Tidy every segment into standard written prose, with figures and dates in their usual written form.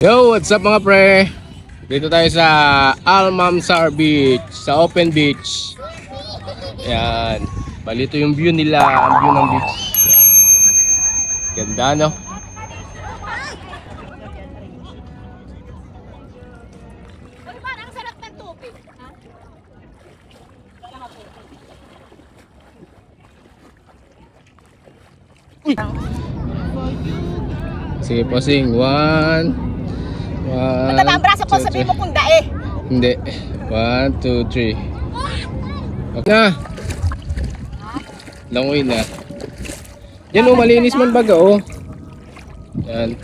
Yo, what's up mga pre? Dito tayo sa Almanzar Beach, sa open beach. Yan. Balito yung view nila, ang view ng beach. Yan. Ganda, no? Parang sarap ng tubig. Sige po, sing. One. Mataba ang braso ko, sabihin mo kung dae. Hindi. 1, 2, 3. Okay na. Langoy na. Yan o, malinis man baga o. Yan.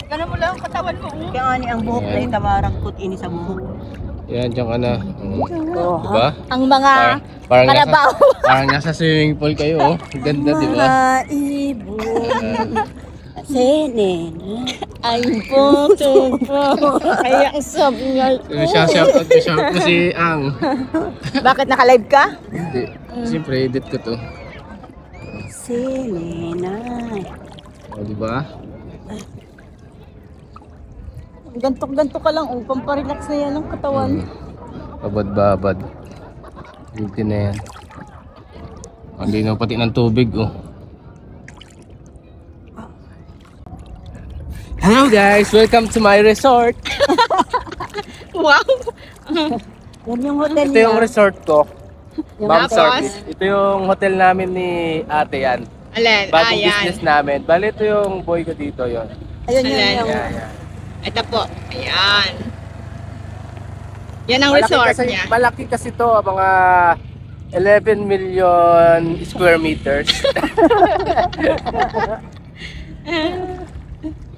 Ganun mo lang ang katawan mo. Kaya nga ni ang buhok na yung tamarang put ini sa buhok. Yan, dyan ka na. Diba? Ang mga Parang kalabaw. Parang nasa swimming pool kayo oh. Ang ganda, di ba? Ibon. Senen. Ay po, kaya ang sabihan Shoutout ko si Ang. Bakit naka-live ka? Hindi. Siyempre, edit ko to. Senenay. O, di ba? Gantok-gantok ka lang, pamparelax na yan ang katawan. Babad-babad. Beauty na yan. Ang linaw pati ng tubig oh. Hello guys! Welcome to my resort! Wow! Yan yung hotel Ito yung niya. resort ko. Ma'am Tapos? Service. Ito yung hotel namin ni ate yan. Alin? Bagong business namin. Bali ito yung boy ko dito yon. Ayun Alin? yung Yeah. Ito po. Ayan. Yan ang resort niya. Malaki kasi to, mga 11 million square meters.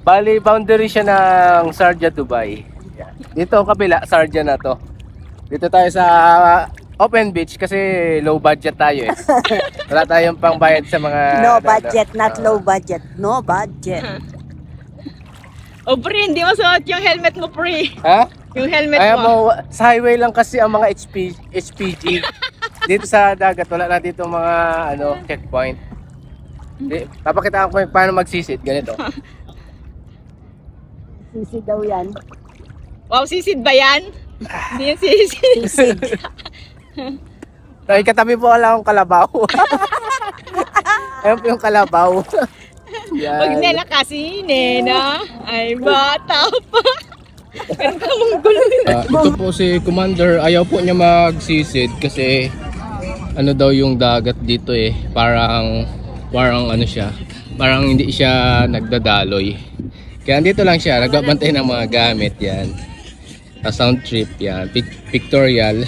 Bali, boundary siya ng Sharjah, Dubai. Yan. Dito ang kabila, Sharjah na to. Dito tayo sa open beach kasi low budget tayo eh. Wala tayong pangbayad sa mga... no budget, not low budget. No budget. O pre, hindi mo suot yung helmet mo pre. Ha? Yung helmet Ay, mo. sa highway lang kasi ang mga HPG. Dito sa dagat, wala na dito mga checkpoint. Papakitaan ko yung paano magsisid. Ganito. Sisi daw yan. Wow, sisid ba yan? Hindi yan sisid. Ay, katabi po wala akong kalabaw. Ayun po yung kalabaw. Pag Yan. nila kasi, nena, ay bata pa. Pero kamang gulo. Ito po si Commander, ayaw po niya magsisid kasi ano daw yung dagat dito eh. Parang ano siya. Parang hindi siya nagdadaloy. Kaya dito lang siya, nagbabantay ng mga gamit yan. Sa sound trip yan, pictorial.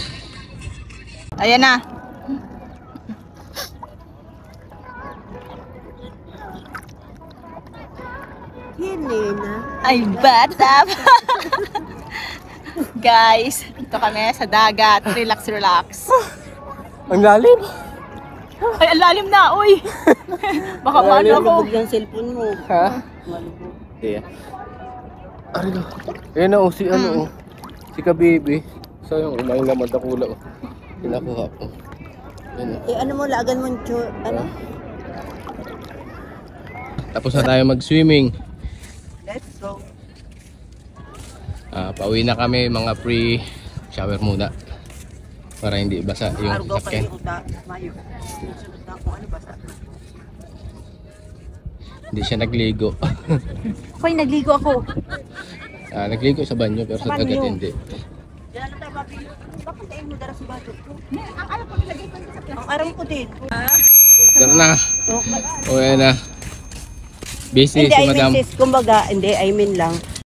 Ayan na. Helena. Ay bata pa. Guys, ito kami sa dagat. Relax, relax. Ang lalim! Ay, ang lalim na, uy. Baka paano ako. Malubog yung cellphone mo. Ha? Malubog. Yeah. Arilo. Ayan na si si Kabibi. So yung umain naman dakula oh. Pinakuha ko. Ayan oh. Eh ano mo, lagan mo yung ano? Tapos na tayo mag-swimming. Let's go. Pauwi na kami mga pre-shower muna. Para hindi basa yung Argo pa sakyan. yung uta. Mayo. Sunod na kung ano basta. Hindi siya nagligo. Hoy, nagligo ako. Nagligo sa banyo pero sa Sa banyo? dagat hindi. Yan na tayo, papi. Bakit tayo mo dara sa batok ko? Ang alam ko, nilagay ko sa Ang aram ko din. Tara na. Uwi na. Busy Hindi, si I mean madam. sis, kumbaga, hindi, I mean lang.